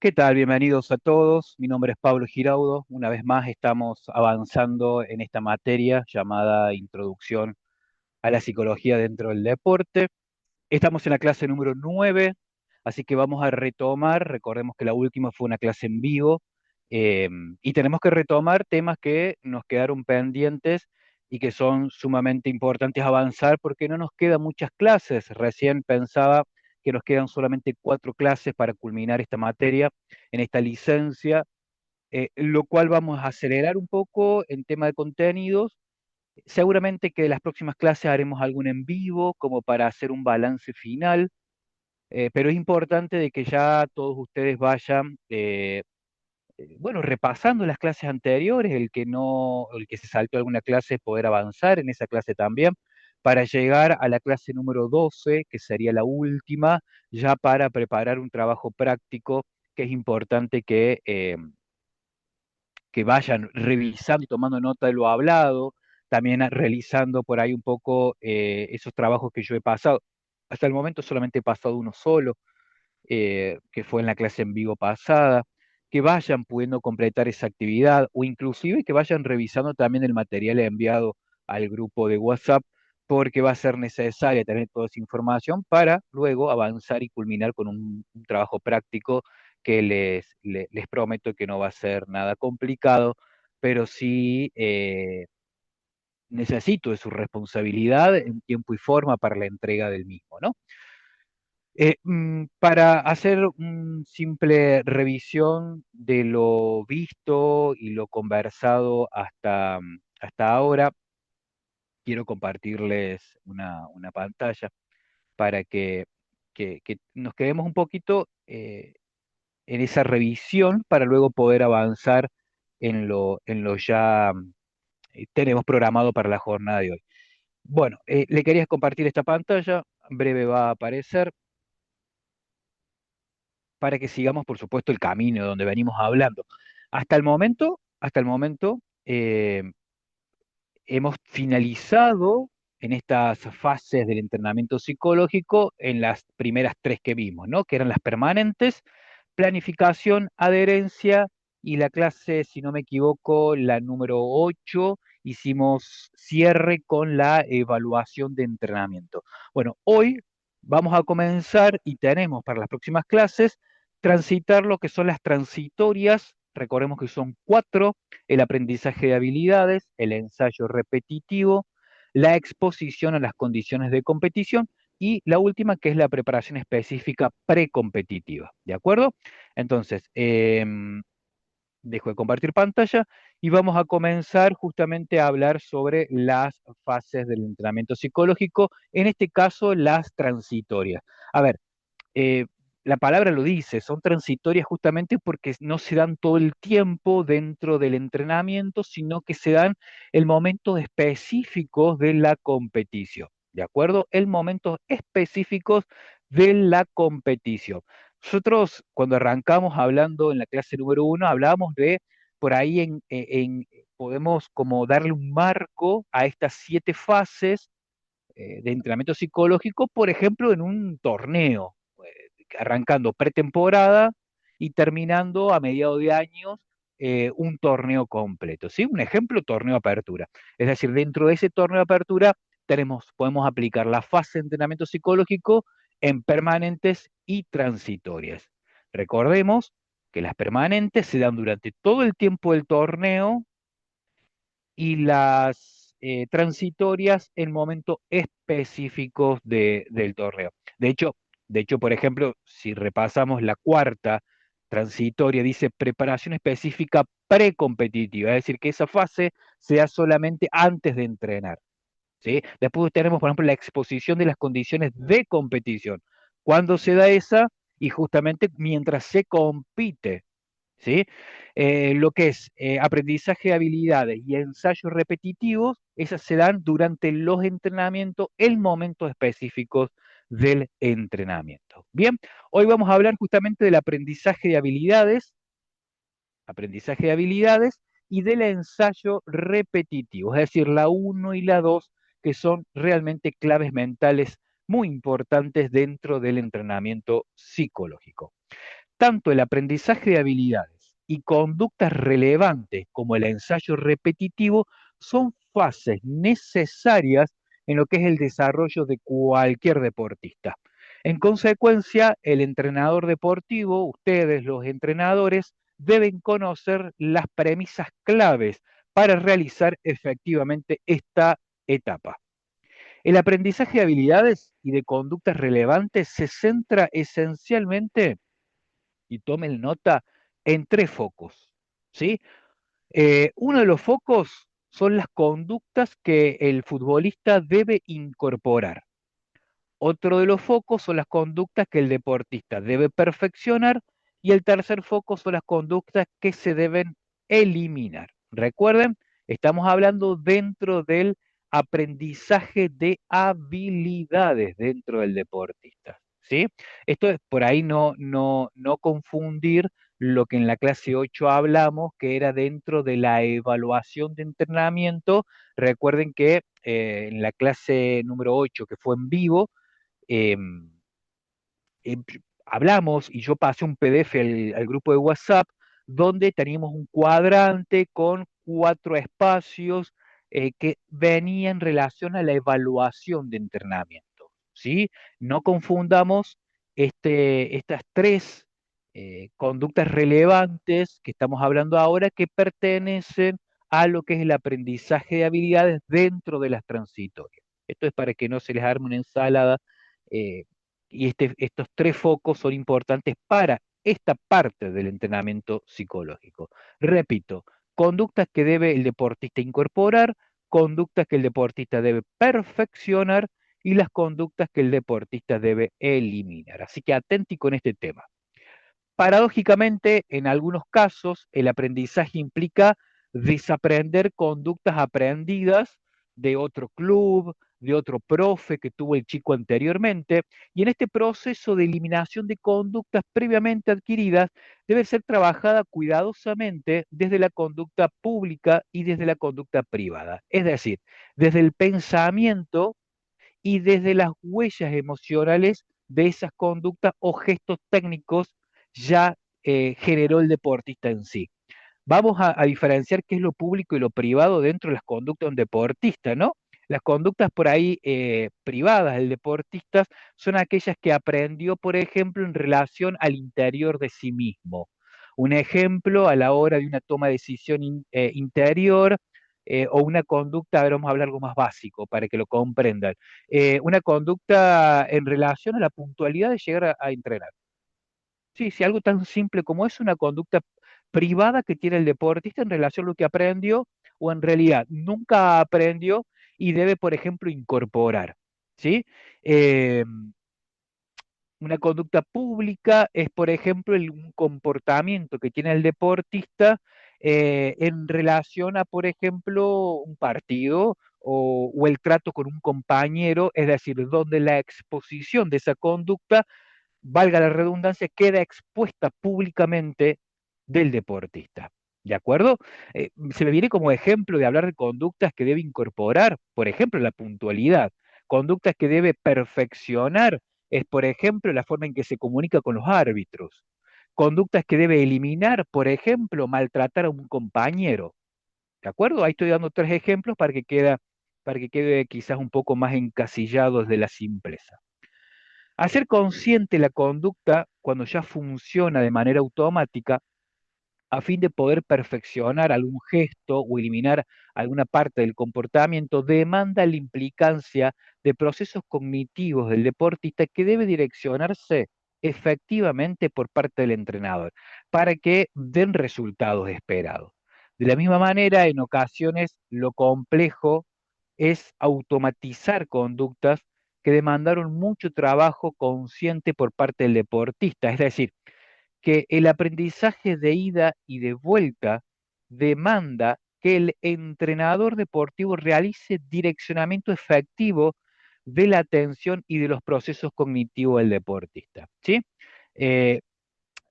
¿Qué tal? Bienvenidos a todos. Mi nombre es Pablo Giraudo. Una vez más estamos avanzando en esta materia llamada Introducción a la Psicología dentro del deporte. Estamos en la clase número 9, así que vamos a retomar. Recordemos que la última fue una clase en vivo, eh, y tenemos que retomar temas que nos quedaron pendientes y que son sumamente importantes avanzar porque no nos quedan muchas clases. Recién pensaba que nos quedan solamente 4 clases para culminar esta materia en esta licencia, lo cual vamos a acelerar un poco en tema de contenidos. Seguramente que de las próximas clases haremos algún en vivo como para hacer un balance final, pero es importante de que ya todos ustedes vayan, bueno, repasando las clases anteriores, el que no, el que se saltó alguna clase, poder avanzar en esa clase también, para llegar a la clase número 12, que sería la última, ya para preparar un trabajo práctico, que es importante que vayan revisando y tomando nota de lo hablado, también realizando por ahí un poco esos trabajos que yo he pasado. Hasta el momento solamente he pasado uno solo, que fue en la clase en vivo pasada, que vayan pudiendo completar esa actividad o inclusive que vayan revisando también el material enviado al grupo de WhatsApp, porque va a ser necesaria tener toda esa información para luego avanzar y culminar con un trabajo práctico que les prometo que no va a ser nada complicado, pero sí necesito de su responsabilidad en tiempo y forma para la entrega del mismo, ¿no? Para hacer una simple revisión de lo visto y lo conversado hasta ahora, quiero compartirles una pantalla para que nos quedemos un poquito en esa revisión para luego poder avanzar en lo ya tenemos programado para la jornada de hoy. Bueno, le quería compartir esta pantalla, en breve va a aparecer, para que sigamos, por supuesto, el camino donde venimos hablando. Hasta el momento, hemos finalizado en estas fases del entrenamiento psicológico en las primeras 3 que vimos, ¿no? Que eran las permanentes, planificación, adherencia, y la clase, si no me equivoco, la número 8, hicimos cierre con la evaluación de entrenamiento. Bueno, hoy vamos a comenzar y tenemos para las próximas clases transitar lo que son las transitorias. Recordemos que son 4: el aprendizaje de habilidades, el ensayo repetitivo, la exposición a las condiciones de competición y la última, que es la preparación específica precompetitiva. ¿De acuerdo? Entonces, dejo de compartir pantalla y vamos a comenzar justamente a hablar sobre las fases del entrenamiento psicológico, en este caso las transitorias. A ver, eh, la palabra lo dice, son transitorias justamente porque no se dan todo el tiempo dentro del entrenamiento, sino que se dan en momentos específicos de la competición, ¿de acuerdo? En momentos específicos de la competición. Nosotros, cuando arrancamos hablando en la clase número 1, hablábamos de por ahí podemos como darle un marco a estas 7 fases de entrenamiento psicológico, por ejemplo, en un torneo, arrancando pretemporada y terminando a mediados de años un torneo completo, ¿sí? Un ejemplo, torneo apertura. Es decir, dentro de ese torneo de apertura podemos aplicar la fase de entrenamiento psicológico en permanentes y transitorias. Recordemos que las permanentes se dan durante todo el tiempo del torneo y las transitorias en momentos específicos del torneo. De hecho, por ejemplo, si repasamos la cuarta transitoria, dice preparación específica precompetitiva, es decir, que esa fase sea solamente antes de entrenar. ¿Sí? Después tenemos, por ejemplo, la exposición de las condiciones de competición. ¿Cuándo se da esa? Y justamente mientras se compite. ¿Sí? Lo que es aprendizaje de habilidades y ensayos repetitivos, esas se dan durante los entrenamientos en momentos específicos del entrenamiento. Bien, hoy vamos a hablar justamente del aprendizaje de habilidades y del ensayo repetitivo, es decir, la uno y la 2, que son realmente claves mentales muy importantes dentro del entrenamiento psicológico. Tanto el aprendizaje de habilidades y conductas relevantes como el ensayo repetitivo son fases necesarias en lo que es el desarrollo de cualquier deportista. En consecuencia, el entrenador deportivo, ustedes los entrenadores, deben conocer las premisas claves para realizar efectivamente esta etapa. El aprendizaje de habilidades y de conductas relevantes se centra esencialmente, y tomen nota, en tres focos, ¿sí? Uno de los focos son las conductas que el futbolista debe incorporar. Otro de los focos son las conductas que el deportista debe perfeccionar y el tercer foco son las conductas que se deben eliminar. Recuerden, estamos hablando dentro del aprendizaje de habilidades dentro del deportista, ¿sí? Esto es por ahí no confundir lo que en la clase 8 hablamos, que era dentro de la evaluación de entrenamiento. Recuerden que en la clase número 8 que fue en vivo, em, em, hablamos y yo pasé un PDF al grupo de WhatsApp donde teníamos un cuadrante con cuatro espacios que venían en relación a la evaluación de entrenamiento, ¿sí? No confundamos estas tres conductas relevantes que estamos hablando ahora que pertenecen a lo que es el aprendizaje de habilidades dentro de las transitorias. Esto es para que no se les arme una ensalada, eh, y estos tres focos son importantes para esta parte del entrenamiento psicológico. Repito, conductas que debe el deportista incorporar, conductas que el deportista debe perfeccionar y las conductas que el deportista debe eliminar. Así que atenti con este tema. Paradójicamente, en algunos casos, el aprendizaje implica desaprender conductas aprendidas de otro club, de otro profe que tuvo el chico anteriormente, y en este proceso de eliminación de conductas previamente adquiridas debe ser trabajada cuidadosamente desde la conducta pública y desde la conducta privada, es decir, desde el pensamiento y desde las huellas emocionales de esas conductas o gestos técnicos ya generó el deportista en sí. Vamos a diferenciar qué es lo público y lo privado dentro de las conductas de un deportista, ¿no? Las conductas por ahí privadas del deportista son aquellas que aprendió, por ejemplo, en relación al interior de sí mismo. Un ejemplo a la hora de una toma de decisión interior, o una conducta, a ver, vamos a hablar algo más básico para que lo comprendan. Una conducta en relación a la puntualidad de llegar a entrenar. Sí, sí, algo tan simple como es una conducta privada que tiene el deportista en relación a lo que aprendió o en realidad nunca aprendió y debe, por ejemplo, incorporar, ¿sí? Eh, una conducta pública es, por ejemplo, un comportamiento que tiene el deportista en relación a, por ejemplo, un partido o el trato con un compañero, es decir, donde la exposición de esa conducta, valga la redundancia, queda expuesta públicamente del deportista. ¿De acuerdo? Se me viene como ejemplo de hablar de conductas que debe incorporar, por ejemplo, la puntualidad. Conductas que debe perfeccionar es, por ejemplo, la forma en que se comunica con los árbitros. Conductas que debe eliminar, por ejemplo, maltratar a un compañero. ¿De acuerdo? Ahí estoy dando tres ejemplos para que quede quizás un poco más encasillado desde la simpleza. Hacer consciente la conducta cuando ya funciona de manera automática a fin de poder perfeccionar algún gesto o eliminar alguna parte del comportamiento demanda la implicancia de procesos cognitivos del deportista que debe direccionarse efectivamente por parte del entrenador para que den resultados esperados. De la misma manera, en ocasiones lo complejo es automatizar conductas que demandaron mucho trabajo consciente por parte del deportista, es decir, que el aprendizaje de ida y de vuelta demanda que el entrenador deportivo realice direccionamiento efectivo de la atención y de los procesos cognitivos del deportista, ¿sí? Eh,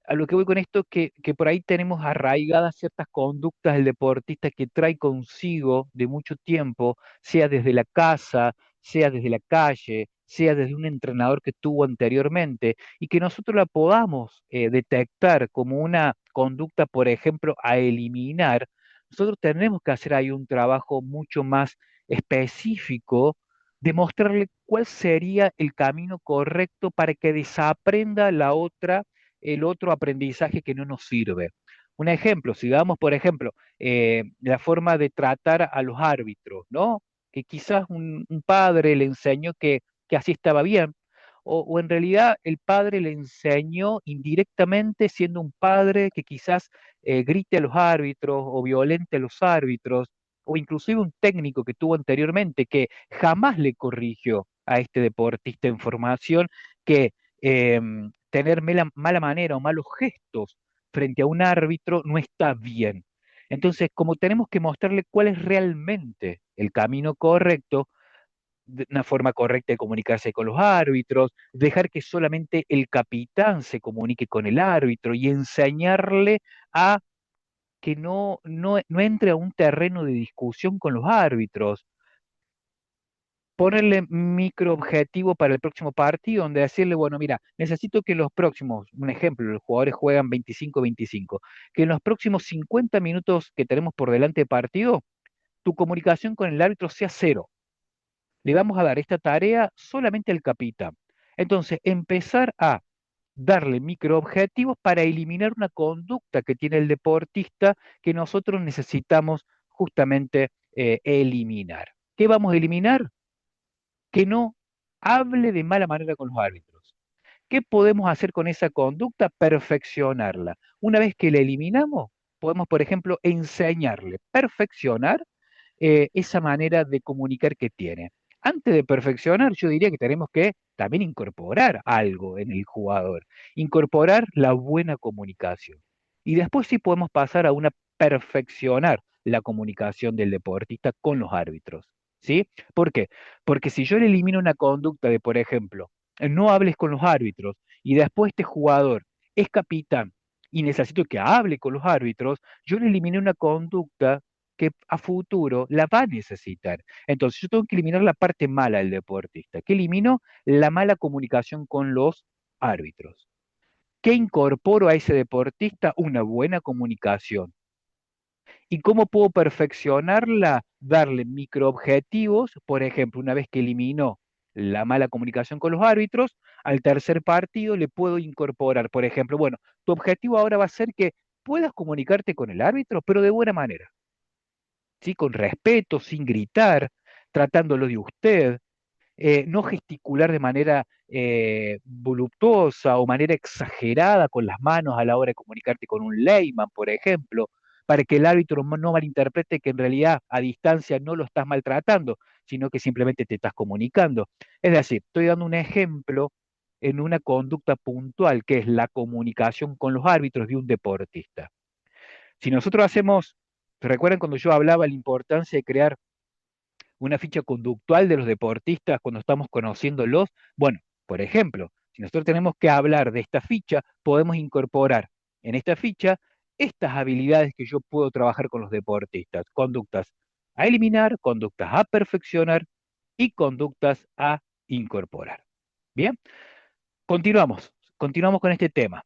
a lo que voy con esto, que por ahí tenemos arraigadas ciertas conductas del deportista que trae consigo de mucho tiempo, sea desde la casa, sea desde la calle, sea desde un entrenador que tuvo anteriormente, y que nosotros la podamos detectar como una conducta, por ejemplo, a eliminar. Nosotros tenemos que hacer ahí un trabajo mucho más específico de mostrarle cuál sería el camino correcto para que desaprenda el otro aprendizaje que no nos sirve. Un ejemplo, si damos, por ejemplo, la forma de tratar a los árbitros, ¿no? Que quizás un padre le enseñó que así estaba bien, o en realidad el padre le enseñó indirectamente, siendo un padre que quizás grite a los árbitros o violente a los árbitros, o inclusive un técnico que tuvo anteriormente que jamás le corrigió a este deportista en formación que tener mala manera o malos gestos frente a un árbitro no está bien. Entonces, como tenemos que mostrarle cuál es realmente el camino correcto, una forma correcta de comunicarse con los árbitros, dejar que solamente el capitán se comunique con el árbitro y enseñarle a que no entre a un terreno de discusión con los árbitros, ponerle micro objetivo para el próximo partido, donde decirle, bueno, mira, necesito que en los próximos, un ejemplo, los jugadores juegan 25-25, que en los próximos 50 minutos que tenemos por delante de partido, tu comunicación con el árbitro sea cero. Le vamos a dar esta tarea solamente al capitán. Entonces, empezar a darle microobjetivos para eliminar una conducta que tiene el deportista que nosotros necesitamos justamente eliminar. ¿Qué vamos a eliminar? Que no hable de mala manera con los árbitros. ¿Qué podemos hacer con esa conducta? Perfeccionarla. Una vez que la eliminamos, podemos, por ejemplo, enseñarle, perfeccionar esa manera de comunicar que tiene. Antes de perfeccionar, yo diría que tenemos que también incorporar algo en el jugador, incorporar la buena comunicación. Y después sí podemos pasar a una perfeccionar la comunicación del deportista con los árbitros. ¿Sí? ¿Por qué? Porque si yo le elimino una conducta de, por ejemplo, no hables con los árbitros y después este jugador es capitán y necesito que hable con los árbitros, yo le eliminé una conducta que a futuro la va a necesitar. Entonces, yo tengo que eliminar la parte mala del deportista. ¿Qué elimino? La mala comunicación con los árbitros. ¿Qué incorporo a ese deportista? Una buena comunicación. ¿Y cómo puedo perfeccionarla? Darle microobjetivos, por ejemplo, una vez que eliminó la mala comunicación con los árbitros, al tercer partido le puedo incorporar, por ejemplo, bueno, tu objetivo ahora va a ser que puedas comunicarte con el árbitro, pero de buena manera. ¿Sí? Con respeto, sin gritar, tratándolo de usted, no gesticular de manera voluptuosa o manera exagerada con las manos a la hora de comunicarte con un layman, por ejemplo, para que el árbitro no malinterprete que en realidad a distancia no lo estás maltratando, sino que simplemente te estás comunicando. Es decir, estoy dando un ejemplo en una conducta puntual, que es la comunicación con los árbitros de un deportista. Si nosotros hacemos, ¿recuerdan cuando yo hablaba de la importancia de crear una ficha conductual de los deportistas cuando estamos conociéndolos? Bueno, por ejemplo, si nosotros tenemos que hablar de esta ficha, podemos incorporar en esta ficha estas habilidades que yo puedo trabajar con los deportistas, conductas a eliminar, conductas a perfeccionar y conductas a incorporar. Bien, continuamos con este tema.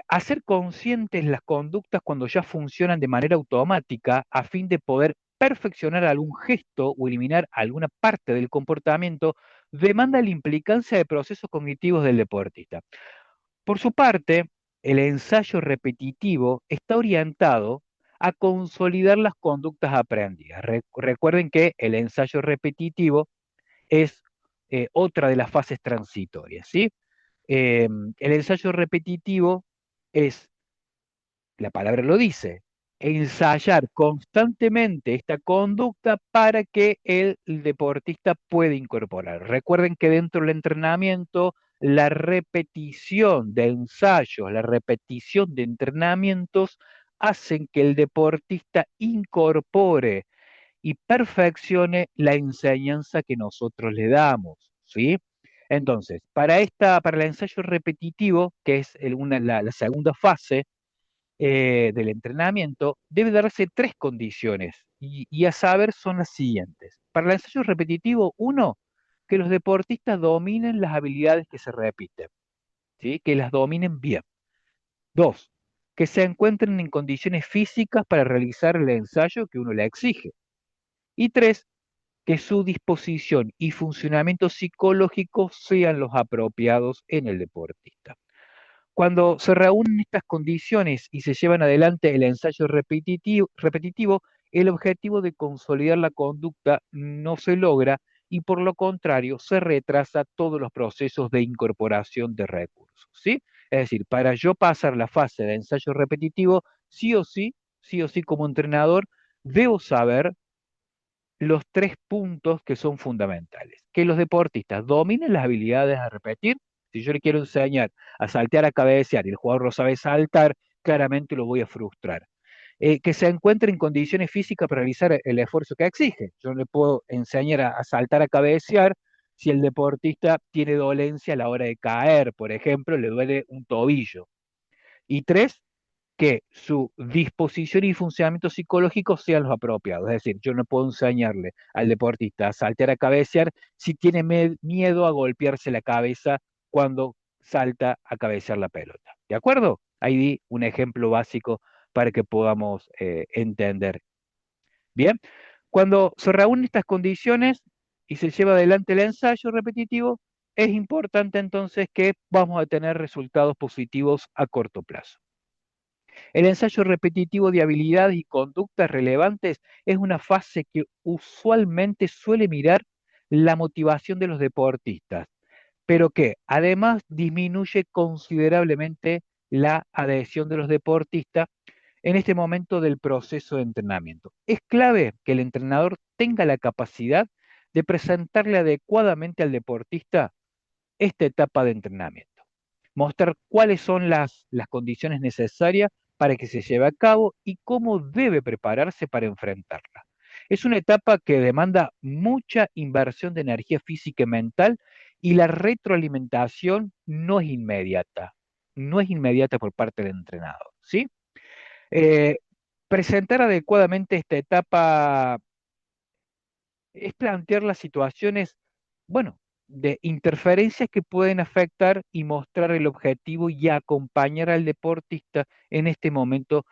Hacer conscientes las conductas cuando ya funcionan de manera automática a fin de poder perfeccionar algún gesto o eliminar alguna parte del comportamiento demanda la implicancia de procesos cognitivos del deportista. Por su parte, el ensayo repetitivo está orientado a consolidar las conductas aprendidas. Recuerden que el ensayo repetitivo es otra de las fases transitorias, ¿sí? El ensayo repetitivo es, la palabra lo dice, ensayar constantemente esta conducta para que el deportista pueda incorporar. Recuerden que dentro del entrenamiento, la repetición de ensayos, la repetición de entrenamientos hacen que el deportista incorpore y perfeccione la enseñanza que nosotros le damos, ¿sí? Entonces, para el ensayo repetitivo, que es la segunda fase del entrenamiento, debe darse tres condiciones y a saber son las siguientes. Para el ensayo repetitivo, uno, que los deportistas dominen las habilidades que se repiten, ¿sí? Que las dominen bien. Dos, que se encuentren en condiciones físicas para realizar el ensayo que uno le exige. Y tres, que su disposición y funcionamiento psicológico sean los apropiados en el deportista. Cuando se reúnen estas condiciones y se llevan adelante el ensayo repetitivo, el objetivo de consolidar la conducta no se logra y por lo contrario se retrasa todos los procesos de incorporación de recursos, ¿sí? Es decir, para yo pasar la fase de ensayo repetitivo, sí o sí como entrenador, debo saber los tres puntos que son fundamentales. Que los deportistas dominen las habilidades a repetir. Si yo le quiero enseñar a saltear a cabecear y el jugador no sabe saltar, claramente lo voy a frustrar. Que se encuentre en condiciones físicas para realizar el esfuerzo que exige. Yo no le puedo enseñar a saltar a cabecear si el deportista tiene dolencia a la hora de caer, por ejemplo, le duele un tobillo. Y tres, que su disposición y funcionamiento psicológico sean los apropiados. Es decir, yo no puedo enseñarle al deportista a saltar a cabecear si tiene miedo a golpearse la cabeza cuando salta a cabecear la pelota. ¿De acuerdo? Ahí di un ejemplo básico para que podamos entender. Bien, cuando se reúnen estas condiciones y se lleva adelante el ensayo repetitivo, es importante entonces que vamos a tener resultados positivos a corto plazo. El ensayo repetitivo de habilidades y conductas relevantes es una fase que usualmente suele mirar la motivación de los deportistas, pero que además disminuye considerablemente la adhesión de los deportistas en este momento del proceso de entrenamiento. Es clave que el entrenador tenga la capacidad de presentarle adecuadamente al deportista esta etapa de entrenamiento, mostrar cuáles son las condiciones necesarias para que se lleve a cabo y cómo debe prepararse para enfrentarla. Es una etapa que demanda mucha inversión de energía física y mental y la retroalimentación no es inmediata por parte del entrenador, ¿sí? Eh, Presentar adecuadamente esta etapa es plantear las situaciones, bueno, de interferencias que pueden afectar y mostrar el objetivo y acompañar al deportista en este momento.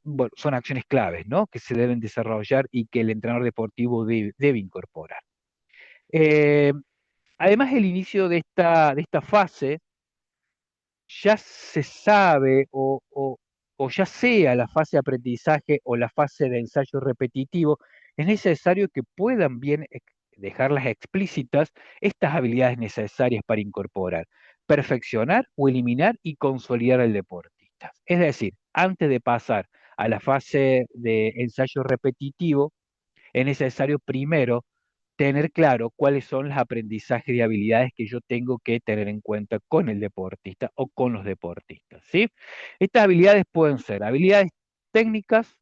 Bueno, son acciones claves, ¿no? Que se deben desarrollar y que el entrenador deportivo debe incorporar. Eh, Además, el inicio de esta fase ya se sabe o ya sea la fase de aprendizaje o la fase de ensayo repetitivo, es necesario que puedan bien dejarlas explícitas estas habilidades necesarias para incorporar, perfeccionar o eliminar y consolidar al deportista. Es decir, antes de pasar a la fase de ensayo repetitivo, es necesario primero tener claro cuáles son los aprendizajes y habilidades que yo tengo que tener en cuenta con el deportista o con los deportistas, ¿sí? Estas habilidades pueden ser habilidades técnicas,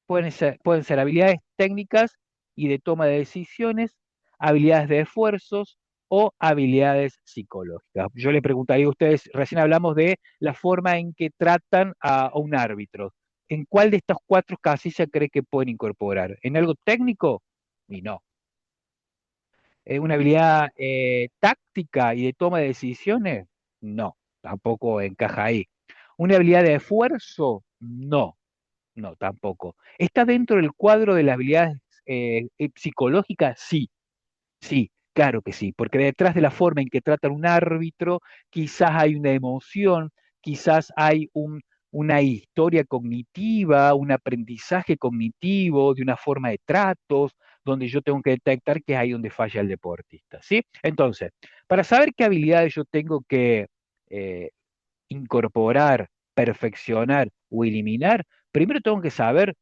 pueden ser habilidades técnicas y de toma de decisiones, habilidades de esfuerzos o habilidades psicológicas. Yo le preguntaría a ustedes, recién hablamos de la forma en que tratan a un árbitro. ¿En cuál de estas cuatro casillas cree que pueden incorporar? ¿En algo técnico? Y no. ¿Una habilidad táctica y de toma de decisiones? No, tampoco encaja ahí. ¿Una habilidad de esfuerzo? No, no, tampoco. ¿Está dentro del cuadro de las habilidades psicológicas? Sí, sí, claro que sí, porque detrás de la forma en que tratan un árbitro, quizás hay una emoción, quizás hay una historia cognitiva, un aprendizaje cognitivo, de una forma de tratos, donde yo tengo que detectar que es ahí donde falla el deportista, ¿sí? Entonces, para saber qué habilidades yo tengo que eh, incorporar, perfeccionar o eliminar, primero tengo que saber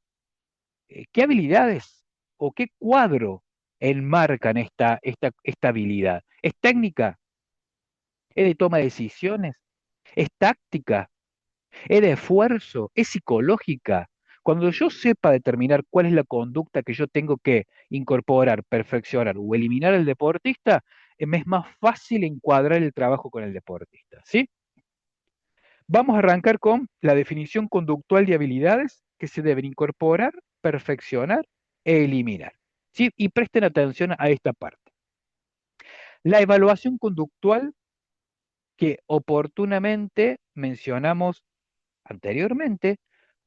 qué habilidades o qué cuadro enmarcan esta habilidad. ¿Es técnica? ¿Es de toma de decisiones? ¿Es táctica? ¿Es de esfuerzo? ¿Es psicológica? Cuando yo sepa determinar cuál es la conducta que yo tengo que incorporar, perfeccionar o eliminar al deportista, me es más fácil encuadrar el trabajo con el deportista, ¿sí? Vamos a arrancar con la definición conductual de habilidades que se deben incorporar, perfeccionar eliminar. ¿Sí? Y presten atención a esta parte. La evaluación conductual que oportunamente mencionamos anteriormente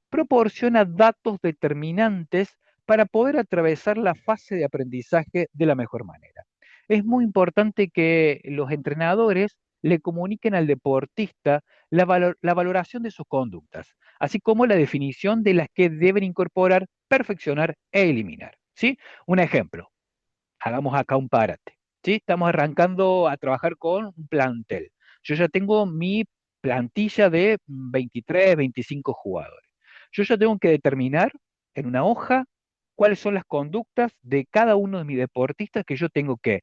proporciona datos determinantes para poder atravesar la fase de aprendizaje de la mejor manera. Es muy importante que los entrenadores le comuniquen al deportista la valoración de sus conductas, así como la definición de las que deben incorporar, perfeccionar e eliminar. ¿Sí? Un ejemplo, hagamos acá un parate. ¿Sí? Estamos arrancando a trabajar con un plantel. Yo ya tengo mi plantilla de 23, 25 jugadores. Yo ya tengo que determinar en una hoja cuáles son las conductas de cada uno de mis deportistas que yo tengo que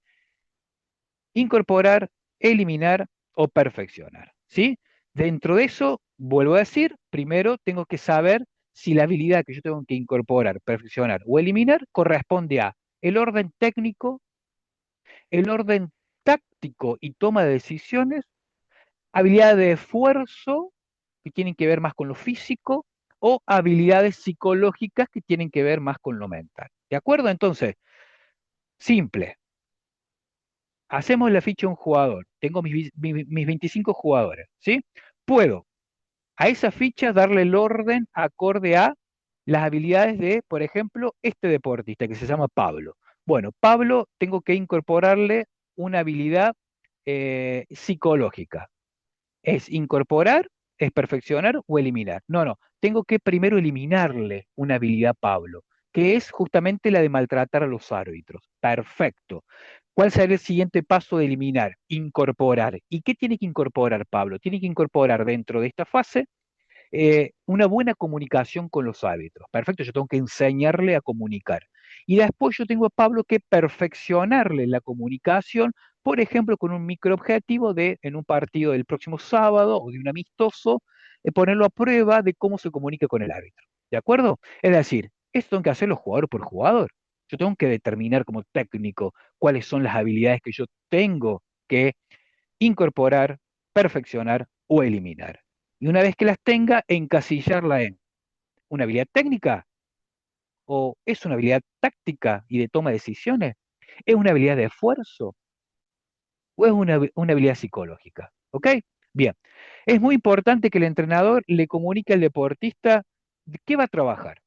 incorporar, eliminar o perfeccionar. ¿Sí? Dentro de eso, vuelvo a decir, primero tengo que saber si la habilidad que yo tengo que incorporar, perfeccionar o eliminar corresponde a el orden técnico, el orden táctico y toma de decisiones, habilidades de esfuerzo que tienen que ver más con lo físico o habilidades psicológicas que tienen que ver más con lo mental. ¿De acuerdo? Entonces, simple. Hacemos la ficha de un jugador. Tengo mis 25 jugadores, ¿sí? Puedo a esa ficha darle el orden acorde a las habilidades de, por ejemplo, este deportista que se llama Pablo. Bueno, Pablo tengo que incorporarle una habilidad psicológica. ¿Es incorporar, es perfeccionar o eliminar? No, no, tengo que primero eliminarle una habilidad a Pablo, que es justamente la de maltratar a los árbitros. Perfecto. ¿Cuál será el siguiente paso de eliminar? Incorporar. ¿Y qué tiene que incorporar Pablo? Tiene que incorporar dentro de esta fase una buena comunicación con los árbitros. Perfecto, yo tengo que enseñarle a comunicar. Y después yo tengo a Pablo que perfeccionarle la comunicación, por ejemplo, con un microobjetivo de en un partido del próximo sábado o de un amistoso, ponerlo a prueba de cómo se comunica con el árbitro. ¿De acuerdo? Es decir, esto tengo que hacerlo jugador por jugador. Yo tengo que determinar como técnico cuáles son las habilidades que yo tengo que incorporar, perfeccionar o eliminar. Y una vez que las tenga, encasillarla en una habilidad técnica o es una habilidad táctica y de toma de decisiones, es una habilidad de esfuerzo o es una habilidad psicológica. ¿Ok? Bien. Es muy importante que el entrenador le comunique al deportista de qué va a trabajar.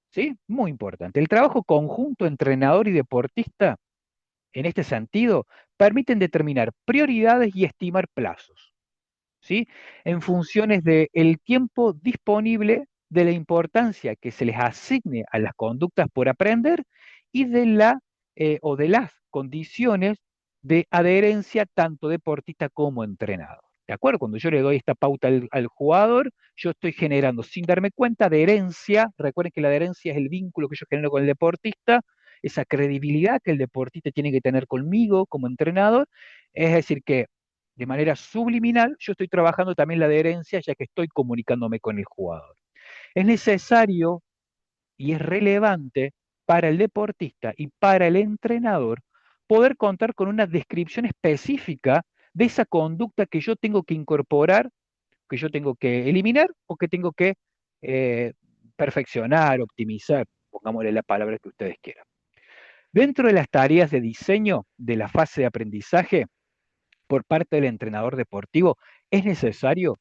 ¿Sí? Muy importante. El trabajo conjunto entrenador y deportista, en este sentido, permiten determinar prioridades y estimar plazos. ¿Sí? En funciones del tiempo disponible, de la importancia que se les asigne a las conductas por aprender y de o de las condiciones de adherencia tanto deportista como entrenador. ¿De acuerdo? Cuando yo le doy esta pauta al jugador, yo estoy generando, sin darme cuenta, adherencia. Recuerden que la adherencia es el vínculo que yo genero con el deportista, esa credibilidad que el deportista tiene que tener conmigo como entrenador. Es decir, que de manera subliminal, yo estoy trabajando también la adherencia, ya que estoy comunicándome con el jugador. Es necesario y es relevante para el deportista y para el entrenador poder contar con una descripción específica de esa conducta que yo tengo que incorporar, que yo tengo que eliminar o que tengo que eh, perfeccionar, optimizar, pongámosle la palabra que ustedes quieran. Dentro de las tareas de diseño de la fase de aprendizaje, por parte del entrenador deportivo, es necesario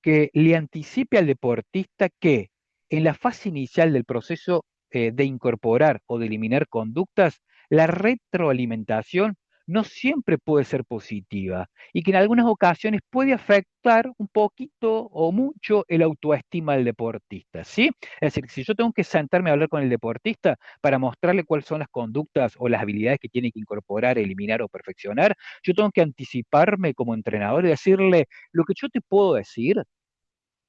que le anticipe al deportista que en la fase inicial del proceso de incorporar o de eliminar conductas, la retroalimentación no siempre puede ser positiva y que en algunas ocasiones puede afectar un poquito o mucho el autoestima del deportista, ¿sí? Es decir, si yo tengo que sentarme a hablar con el deportista para mostrarle cuáles son las conductas o las habilidades que tiene que incorporar, eliminar o perfeccionar, yo tengo que anticiparme como entrenador y decirle, lo que yo te puedo decir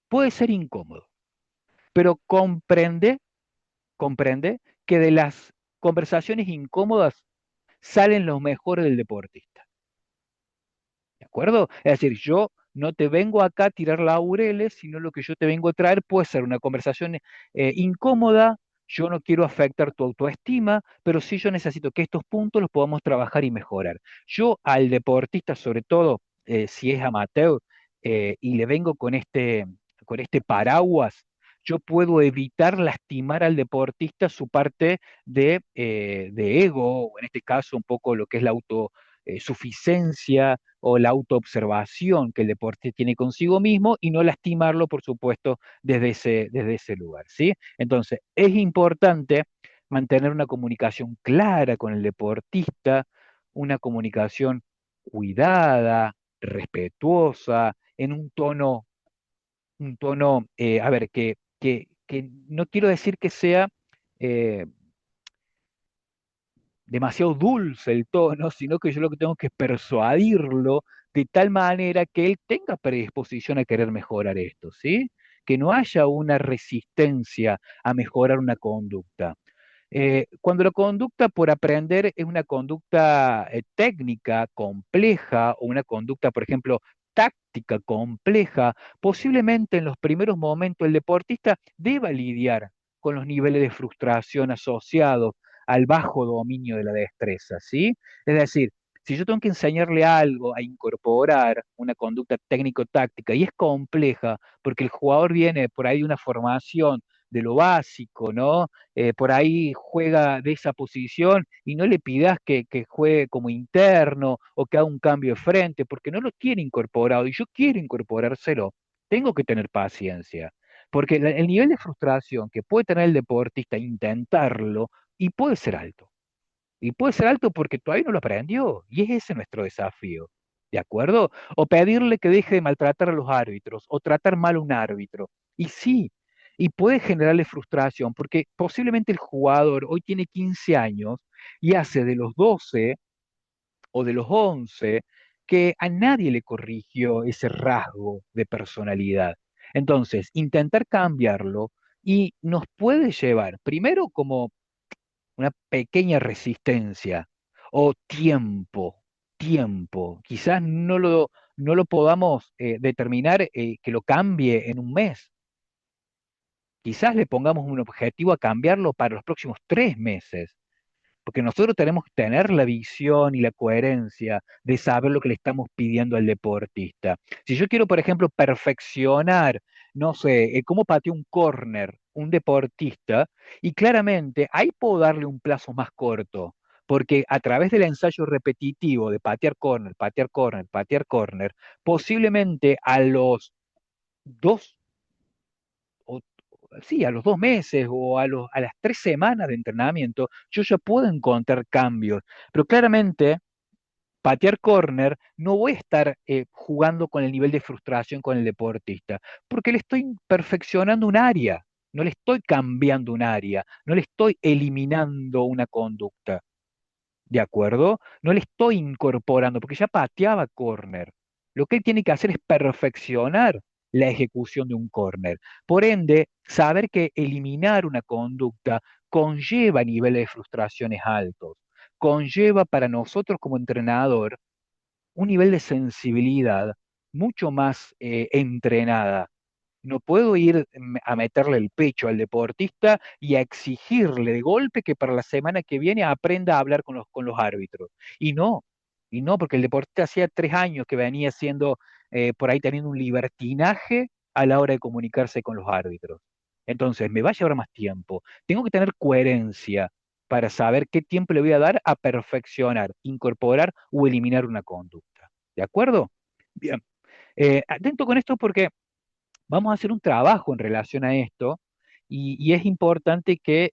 puede ser incómodo, pero comprende que de las conversaciones incómodas salen los mejores del deportista. ¿De acuerdo? Es decir, yo no te vengo acá a tirar laureles, sino lo que yo te vengo a traer puede ser una conversación incómoda. Yo no quiero afectar tu autoestima, pero sí yo necesito que estos puntos los podamos trabajar y mejorar. Yo al deportista, sobre todo si es amateur, y le vengo con este paraguas, yo puedo evitar lastimar al deportista su parte de ego, o en este caso un poco lo que es la autosuficiencia o la autoobservación que el deporte tiene consigo mismo y no lastimarlo, por supuesto, desde ese lugar, ¿sí? Entonces, es importante mantener una comunicación clara con el deportista, una comunicación cuidada, respetuosa, en un tono, a ver, que no quiero decir que sea eh, demasiado dulce el tono, sino que yo lo que tengo que persuadirlo de tal manera que él tenga predisposición a querer mejorar esto, ¿sí? Que no haya una resistencia a mejorar una conducta. Cuando la conducta por aprender es una conducta técnica compleja o una conducta, por ejemplo, táctica compleja, posiblemente en los primeros momentos el deportista deba lidiar con los niveles de frustración asociados al bajo dominio de la destreza, ¿sí? Es decir, si yo tengo que enseñarle algo a incorporar una conducta técnico-táctica y es compleja, porque el jugador viene por ahí de una formación de lo básico, ¿no? Por ahí juega de esa posición y no le pidas que juegue como interno o que haga un cambio de frente, porque no lo tiene incorporado y yo quiero incorporárselo. Tengo que tener paciencia, porque el nivel de frustración que puede tener el deportista intentarlo y puede ser alto. Y puede ser alto porque todavía no lo aprendió. Y es ese nuestro desafío. ¿De acuerdo? O pedirle que deje de maltratar a los árbitros o tratar mal a un árbitro. Y sí, y puede generarle frustración porque posiblemente el jugador hoy tiene 15 años y hace de los 12 o de los 11 que a nadie le corrigió ese rasgo de personalidad. Entonces, intentar cambiarlo y nos puede llevar, primero como una pequeña resistencia o tiempo. Quizás no lo podamos determinar que lo cambie en un mes. Quizás le pongamos un objetivo a cambiarlo para los próximos 3 meses, porque nosotros tenemos que tener la visión y la coherencia de saber lo que le estamos pidiendo al deportista. Si yo quiero, por ejemplo, perfeccionar, no sé, cómo patea un córner un deportista, y claramente ahí puedo darle un plazo más corto, porque a través del ensayo repetitivo de patear córner, patear córner, patear córner, posiblemente a los dos o sí, a los 2 meses o a las 3 semanas de entrenamiento, yo ya puedo encontrar cambios. Pero claramente, patear córner, no voy a estar jugando con el nivel de frustración con el deportista, porque le estoy perfeccionando un área, no le estoy cambiando un área, no le estoy eliminando una conducta. ¿De acuerdo? No le estoy incorporando, porque ya pateaba córner. Lo que él tiene que hacer es perfeccionar la ejecución de un córner. Por ende, saber que eliminar una conducta conlleva niveles de frustraciones altos, conlleva para nosotros como entrenador un nivel de sensibilidad mucho más entrenada. No puedo ir a meterle el pecho al deportista y a exigirle de golpe que para la semana que viene aprenda a hablar con los árbitros. Y no, y no, porque el deportista hacía 3 años que venía siendo por ahí teniendo un libertinaje a la hora de comunicarse con los árbitros. Entonces, me va a llevar más tiempo. Tengo que tener coherencia para saber qué tiempo le voy a dar a perfeccionar, incorporar o eliminar una conducta. ¿De acuerdo? Bien. Atento con esto porque vamos a hacer un trabajo en relación a esto y es importante que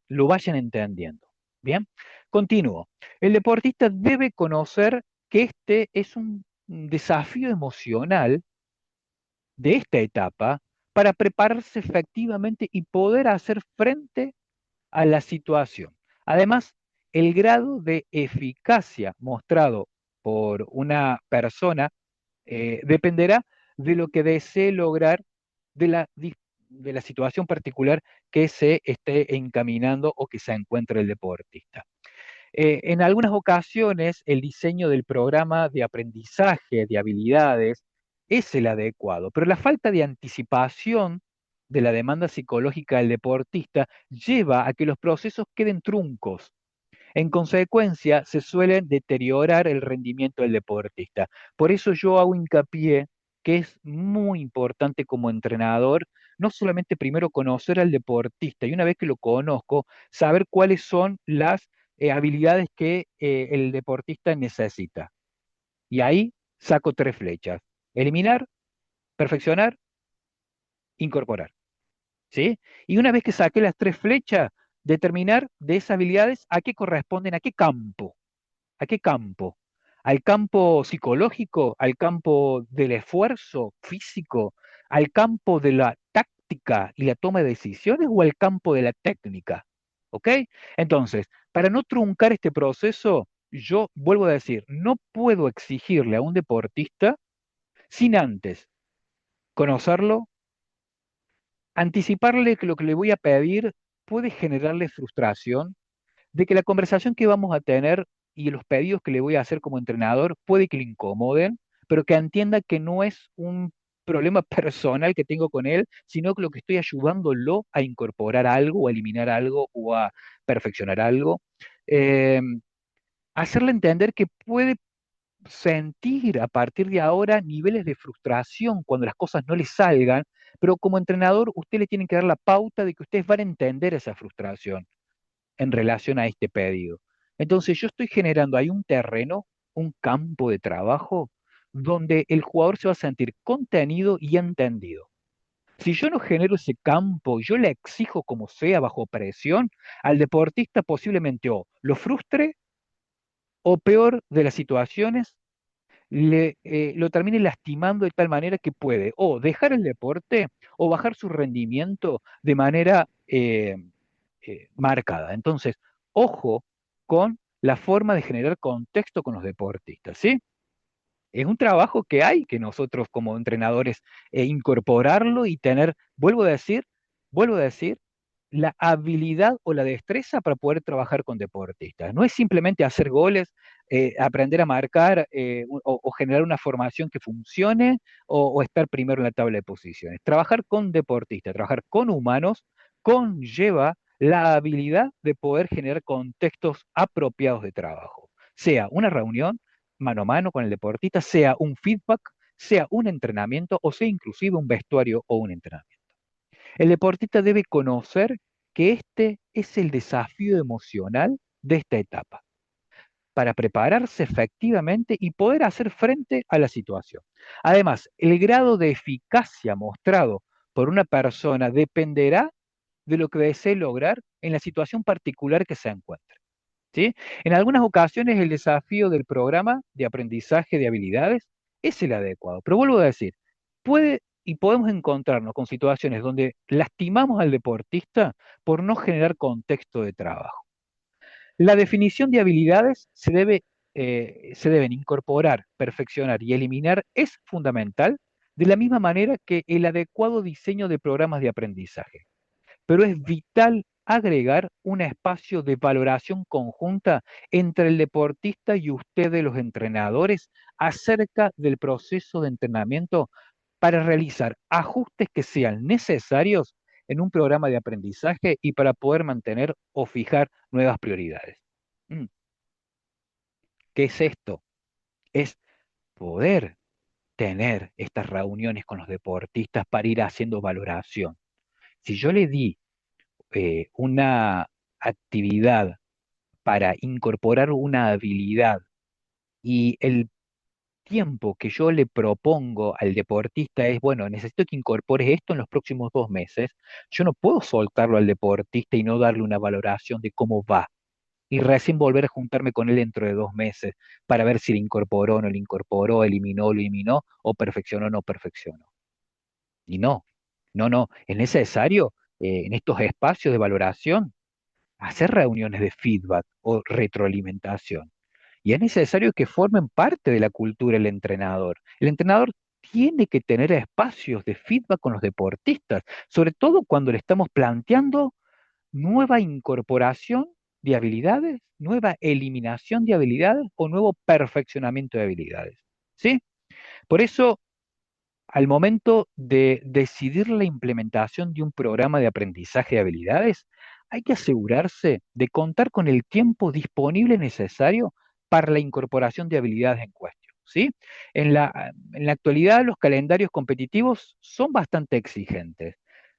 lo vayan entendiendo. Bien, continúo. El deportista debe conocer que este es un desafío emocional de esta etapa para prepararse efectivamente y poder hacer frente a la situación. Además, el grado de eficacia mostrado por una persona dependerá de lo que desee lograr de la situación particular que se esté encaminando o que se encuentre el deportista. En algunas ocasiones, el diseño del programa de aprendizaje de habilidades es el adecuado, pero la falta de anticipación de la demanda psicológica del deportista lleva a que los procesos queden truncos. En consecuencia, se suele deteriorar el rendimiento del deportista. Por eso yo hago hincapié que es muy importante como entrenador no solamente primero conocer al deportista y una vez que lo conozco, saber cuáles son las habilidades que el deportista necesita. Y ahí saco tres flechas. Eliminar, perfeccionar, incorporar. ¿Sí? Y una vez que saqué las tres flechas, determinar de esas habilidades a qué corresponden, a qué campo. ¿A qué campo? ¿Al campo psicológico? ¿Al campo del esfuerzo físico? ¿Al campo de la táctica y la toma de decisiones o al campo de la técnica? ¿Ok? Entonces, para no truncar este proceso, yo vuelvo a decir, no puedo exigirle a un deportista sin antes conocerlo, anticiparle que lo que le voy a pedir puede generarle frustración, de que la conversación que vamos a tener y los pedidos que le voy a hacer como entrenador puede que le incomoden, pero que entienda que no es un problema personal que tengo con él, sino que lo que estoy ayudándolo a incorporar algo, o a eliminar algo, o a perfeccionar algo. Eh, Hacerle entender que puede sentir a partir de ahora niveles de frustración cuando las cosas no le salgan, pero como entrenador usted le tiene que dar la pauta de que ustedes van a entender esa frustración en relación a este pedido. Entonces yo estoy generando ahí un terreno, un campo de trabajo donde el jugador se va a sentir contenido y entendido. Si yo no genero ese campo, yo le exijo como sea bajo presión, al deportista posiblemente o lo frustre o peor de las situaciones, lo termine lastimando de tal manera que puede o dejar el deporte o bajar su rendimiento de manera marcada. Entonces, ojo con la forma de generar contexto con los deportistas, ¿sí? Es un trabajo que hay que nosotros como entrenadores incorporarlo y tener, vuelvo a decir, la habilidad o la destreza para poder trabajar con deportistas. No es simplemente hacer goles, aprender a marcar o generar una formación que funcione o estar primero en la tabla de posiciones. Trabajar con deportistas, trabajar con humanos conlleva la habilidad de poder generar contextos apropiados de trabajo, sea una reunión mano a mano con el deportista, sea un feedback, sea un entrenamiento o sea inclusive un vestuario o un entrenamiento. El deportista debe conocer que este es el desafío emocional de esta etapa para prepararse efectivamente y poder hacer frente a la situación. Además, el grado de eficacia mostrado por una persona dependerá de lo que desee lograr en la situación particular que se encuentre. ¿Sí? En algunas ocasiones el desafío del programa de aprendizaje de habilidades es el adecuado, pero vuelvo a decir, puede y podemos encontrarnos con situaciones donde lastimamos al deportista por no generar contexto de trabajo. La definición de habilidades se deben incorporar, perfeccionar y eliminar es fundamental de la misma manera que el adecuado diseño de programas de aprendizaje, pero es vital agregar un espacio de valoración conjunta entre el deportista y ustedes, los entrenadores, acerca del proceso de entrenamiento para realizar ajustes que sean necesarios en un programa de aprendizaje y para poder mantener o fijar nuevas prioridades. Mm, ¿Qué es esto? Es poder tener estas reuniones con los deportistas para ir haciendo valoración. Si yo le di una actividad para incorporar una habilidad y el tiempo que yo le propongo al deportista es, bueno, necesito que incorpores esto en los próximos 2 meses, yo no puedo soltarlo al deportista y no darle una valoración de cómo va. Y recién volver a juntarme con él dentro de 2 meses para ver si le incorporó o no le incorporó, eliminó o eliminó, o perfeccionó o no perfeccionó. Y no, no, es necesario en estos espacios de valoración hacer reuniones de feedback o retroalimentación. Y es necesario que formen parte de la cultura el entrenador. El entrenador tiene que tener espacios de feedback con los deportistas, sobre todo cuando le estamos planteando nueva incorporación de habilidades, nueva eliminación de habilidades o nuevo perfeccionamiento de habilidades. ¿Sí? Por eso al momento de decidir la implementación de un programa de aprendizaje de habilidades, hay que asegurarse de contar con el tiempo disponible necesario para la incorporación de habilidades en cuestión, ¿sí? En la actualidad los calendarios competitivos son bastante exigentes.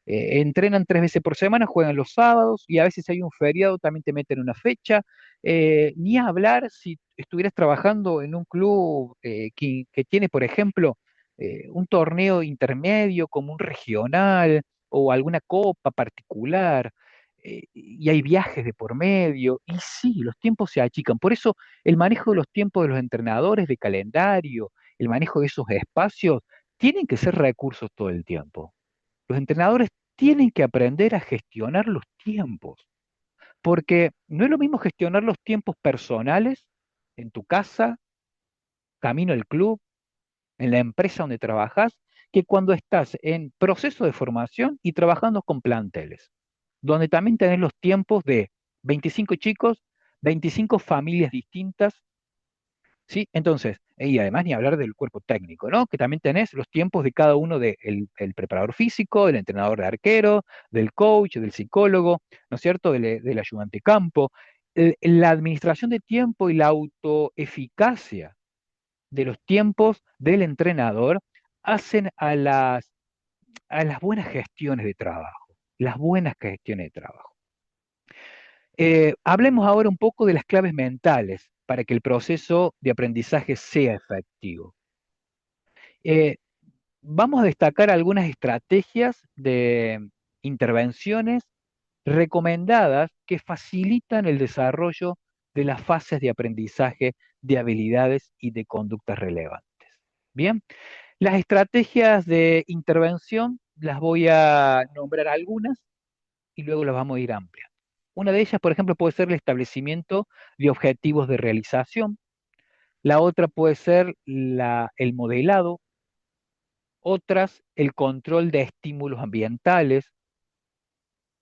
Entrenan 3 veces por semana, juegan los sábados y a veces hay un feriado, también te meten una fecha. Ni hablar si estuvieras trabajando en un club que tiene, por ejemplo, un torneo intermedio como un regional o alguna copa particular, y hay viajes de por medio, y sí, los tiempos se achican. Por eso el manejo de los tiempos de los entrenadores, de calendario, el manejo de esos espacios, tienen que ser recursos todo el tiempo. Los entrenadores tienen que aprender a gestionar los tiempos, porque no es lo mismo gestionar los tiempos personales en tu casa, camino al club, en la empresa donde trabajas, que cuando estás en proceso de formación y trabajando con planteles, donde también tenés los tiempos de 25 chicos, 25 familias distintas. ¿Sí? Entonces, y además ni hablar del cuerpo técnico, ¿no? Que también tenés los tiempos de cada uno del el preparador físico, del entrenador de arquero, del coach, del psicólogo, ¿no es cierto? Del ayudante campo. La administración de tiempo y la autoeficacia de los tiempos del entrenador hacen a las buenas gestiones de trabajo, las buenas gestiones de trabajo. Hablemos ahora un poco de las claves mentales para que el proceso de aprendizaje sea efectivo. Eh, Vamos a destacar algunas estrategias de intervenciones recomendadas que facilitan el desarrollo de las fases de aprendizaje de habilidades y de conductas relevantes. Bien, las estrategias de intervención las voy a nombrar algunas y luego las vamos a ir ampliando. Una de ellas, por ejemplo, puede ser el establecimiento de objetivos de realización. La otra puede ser el modelado. Otras, el control de estímulos ambientales.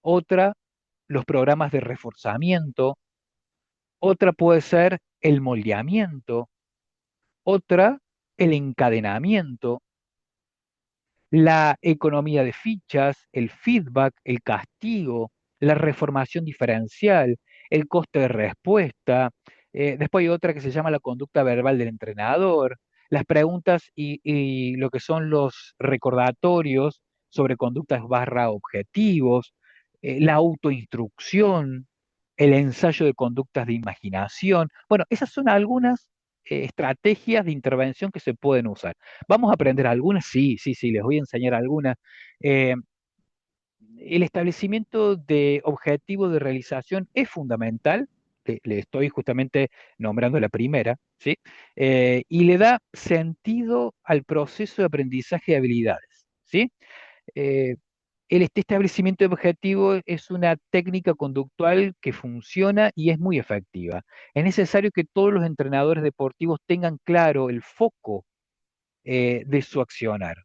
Otra, los programas de reforzamiento. Otra puede ser el moldeamiento. Otra, el encadenamiento. La economía de fichas, el feedback, el castigo, la reformación diferencial, el coste de respuesta. Después hay otra que se llama la conducta verbal del entrenador, las preguntas y lo que son los recordatorios sobre conductas barra objetivos, la autoinstrucción, el ensayo de conductas de imaginación. Bueno, esas son algunas estrategias de intervención que se pueden usar. ¿Vamos a aprender algunas? Sí, sí, sí, les voy a enseñar algunas. Eh, el establecimiento de objetivos de realización es fundamental. Le estoy justamente nombrando la primera, ¿sí? Y le da sentido al proceso de aprendizaje de habilidades, ¿sí? Eh, este establecimiento de objetivo es una técnica conductual que funciona y es muy efectiva. Es necesario que todos los entrenadores deportivos tengan claro el foco de su accionar.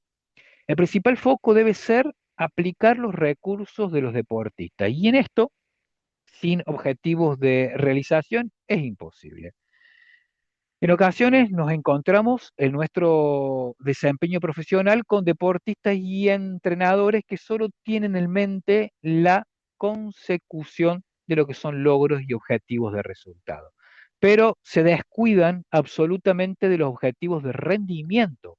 El principal foco debe ser aplicar los recursos de los deportistas y en esto, sin objetivos de realización, es imposible. En ocasiones nos encontramos en nuestro desempeño profesional con deportistas y entrenadores que solo tienen en mente la consecución de lo que son logros y objetivos de resultado, pero se descuidan absolutamente de los objetivos de rendimiento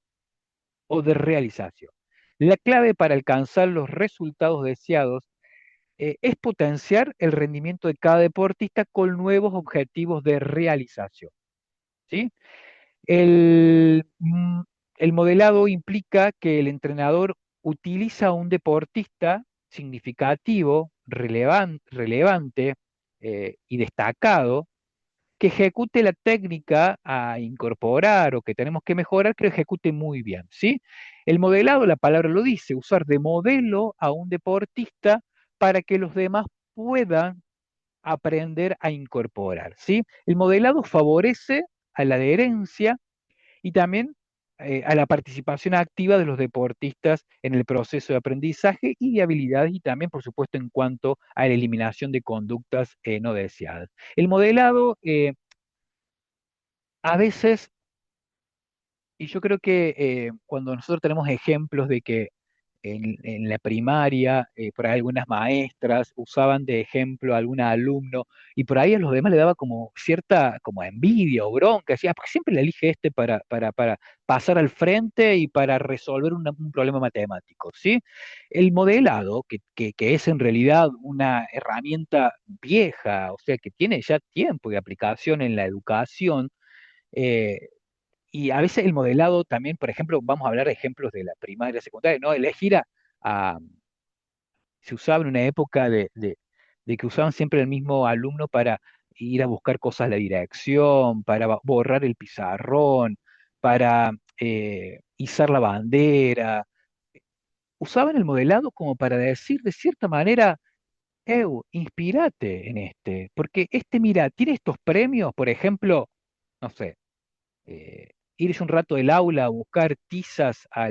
o de realización. La clave para alcanzar los resultados deseados es potenciar el rendimiento de cada deportista con nuevos objetivos de realización. ¿Sí? El, mm, el modelado implica que el entrenador utiliza a un deportista significativo, relevante y destacado que ejecute la técnica a incorporar o que tenemos que mejorar, que lo ejecute muy bien, ¿sí? El modelado, la palabra lo dice, usar de modelo a un deportista para que los demás puedan aprender a incorporar, ¿sí? El modelado favorece a la adherencia y también a la participación activa de los deportistas en el proceso de aprendizaje y de habilidades y también, por supuesto, en cuanto a la eliminación de conductas no deseadas. El modelado a veces, y yo creo que cuando nosotros tenemos ejemplos de que en la primaria, por ahí algunas maestras usaban de ejemplo a algún alumno, y por ahí a los demás le daba como cierta como envidia o bronca, decía, ¿por qué siempre le elige este para pasar al frente y para resolver un problema matemático? ¿Sí? El modelado, que es en realidad una herramienta vieja, o sea, que tiene ya tiempo de aplicación en la educación, eh, y a veces el modelado también, por ejemplo, vamos a hablar de ejemplos de la primaria, secundaria, ¿no? Elegir a- se usaba en una época de que usaban siempre el mismo alumno para ir a buscar cosas a la dirección, para borrar el pizarrón, para izar la bandera. Usaban el modelado como para decir de cierta manera, inspírate en este, porque este, mira, tiene estos premios, por ejemplo, no sé, irse un rato del aula a buscar tizas a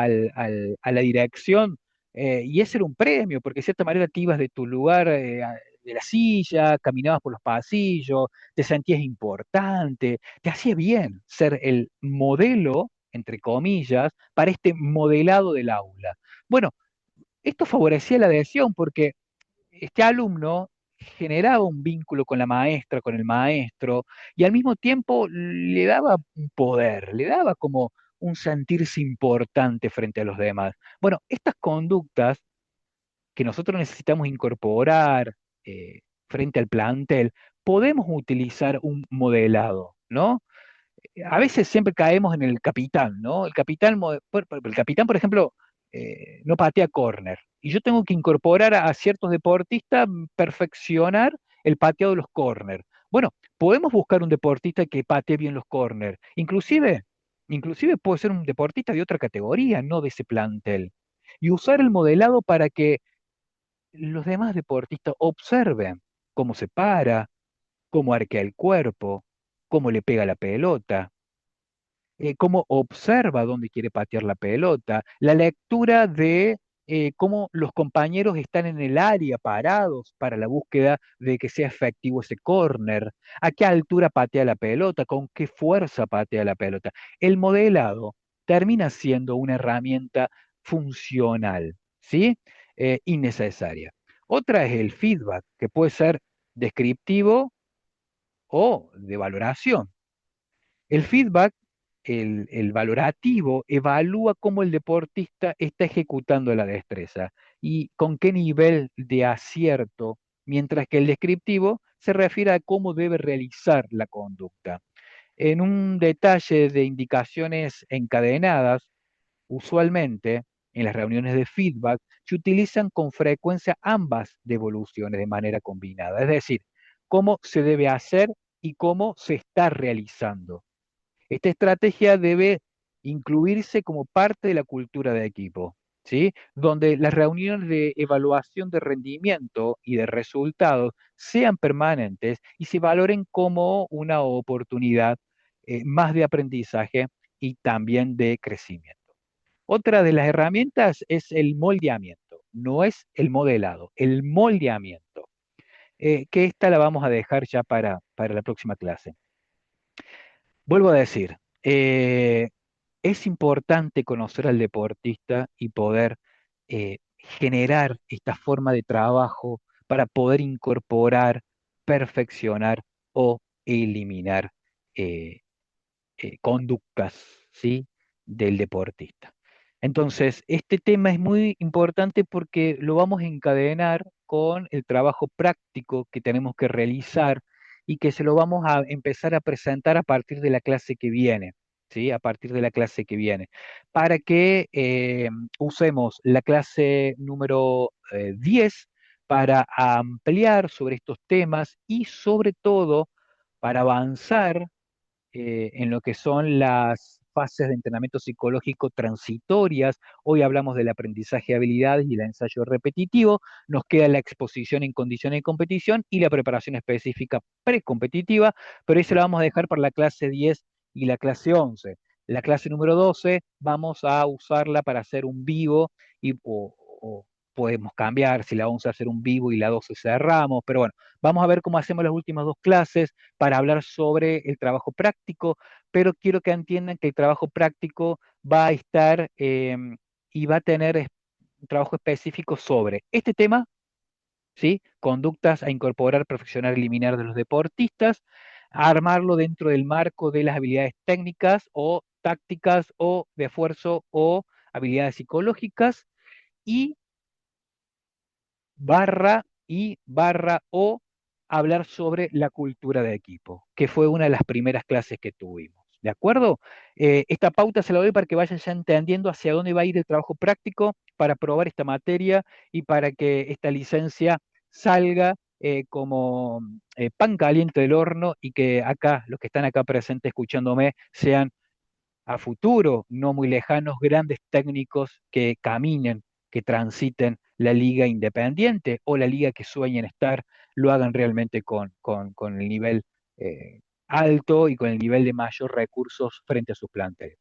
la dirección, y ese era un premio, porque de cierta manera te ibas de tu lugar, de la silla, caminabas por los pasillos, te sentías importante, te hacía bien ser el modelo, entre comillas, para este modelado del aula. Bueno, esto favorecía la adhesión porque este alumno generaba un vínculo con la maestra, con el maestro, y al mismo tiempo le daba un poder, le daba como un sentirse importante frente a los demás. Bueno, estas conductas que nosotros necesitamos incorporar frente al plantel, podemos utilizar un modelado, ¿no? A veces siempre caemos en el capitán, ¿no? El capitán, por ejemplo, no patea córner. Y yo tengo que incorporar a ciertos deportistas, perfeccionar el pateado de los córner. Bueno, podemos buscar un deportista que patee bien los córner. Inclusive puede ser un deportista de otra categoría, no de ese plantel. Y usar el modelado para que los demás deportistas observen cómo se para, cómo arquea el cuerpo, cómo le pega la pelota, cómo observa dónde quiere patear la pelota, la lectura de cómo los compañeros están en el área parados para la búsqueda de que sea efectivo ese córner, a qué altura patea la pelota, con qué fuerza patea la pelota. El modelado termina siendo una herramienta funcional, ¿sí? Innecesaria. Otra es el feedback, que puede ser descriptivo o de valoración. El feedback, el valorativo, evalúa cómo el deportista está ejecutando la destreza y con qué nivel de acierto, mientras que el descriptivo se refiere a cómo debe realizar la conducta. En un detalle de indicaciones encadenadas, usualmente en las reuniones de feedback se utilizan con frecuencia ambas devoluciones de manera combinada, es decir, cómo se debe hacer y cómo se está realizando. Esta estrategia debe incluirse como parte de la cultura de equipo, ¿sí? Donde las reuniones de evaluación de rendimiento y de resultados sean permanentes y se valoren como una oportunidad más de aprendizaje y también de crecimiento. Otra de las herramientas es el moldeamiento, no es el modelado, el moldeamiento, que esta la vamos a dejar ya para la próxima clase. Vuelvo a decir, es importante conocer al deportista y poder generar esta forma de trabajo para poder incorporar, perfeccionar o eliminar eh, conductas, ¿sí? Del deportista. Entonces, este tema es muy importante porque lo vamos a encadenar con el trabajo práctico que tenemos que realizar y que se lo vamos a empezar a presentar a partir de la clase que viene, ¿sí? A partir de la clase que viene, para que usemos la clase número 10 para ampliar sobre estos temas y sobre todo para avanzar en lo que son las fases de entrenamiento psicológico transitorias. Hoy hablamos del aprendizaje de habilidades y el ensayo repetitivo. Nos queda la exposición en condiciones de competición y la preparación específica precompetitiva, pero eso la vamos a dejar para la clase 10 y la clase 11. La clase número 12 vamos a usarla para hacer un vivo o podemos cambiar si la vamos a hacer un vivo y la 12 cerramos, pero bueno, vamos a ver cómo hacemos las últimas dos clases para hablar sobre el trabajo práctico, pero quiero que entiendan que el trabajo práctico va a estar y va a tener un trabajo específico sobre este tema, ¿sí? Conductas a incorporar, perfeccionar, eliminar de los deportistas, a armarlo dentro del marco de las habilidades técnicas o tácticas o de esfuerzo o habilidades psicológicas y barra o hablar sobre la cultura de equipo, que fue una de las primeras clases que tuvimos. ¿De acuerdo? Esta pauta se la doy para que vayan ya entendiendo hacia dónde va a ir el trabajo práctico para probar esta materia y para que esta licencia salga como pan caliente del horno y que acá, los que están acá presentes escuchándome, sean a futuro, no muy lejanos, grandes técnicos que caminen, que transiten la liga independiente o la liga que sueñen estar, lo hagan realmente con el nivel alto y con el nivel de mayor recursos frente a sus planteles.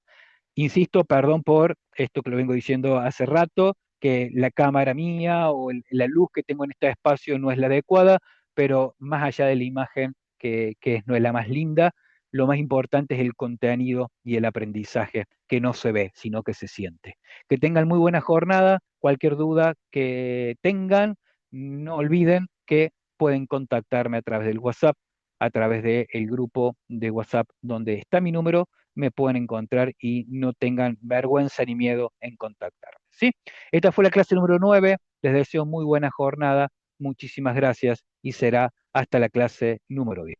Insisto, perdón por esto que lo vengo diciendo hace rato, que la cámara mía o la luz que tengo en este espacio no es la adecuada, pero más allá de la imagen, que no es la más linda, lo más importante es el contenido y el aprendizaje que no se ve, sino que se siente. Que tengan muy buena jornada, cualquier duda que tengan, no olviden que pueden contactarme a través del WhatsApp, a través del grupo de WhatsApp donde está mi número me pueden encontrar y no tengan vergüenza ni miedo en contactarme. ¿Sí? Esta fue la clase número 9. Les deseo muy buena jornada. Muchísimas gracias y será hasta la clase número 10.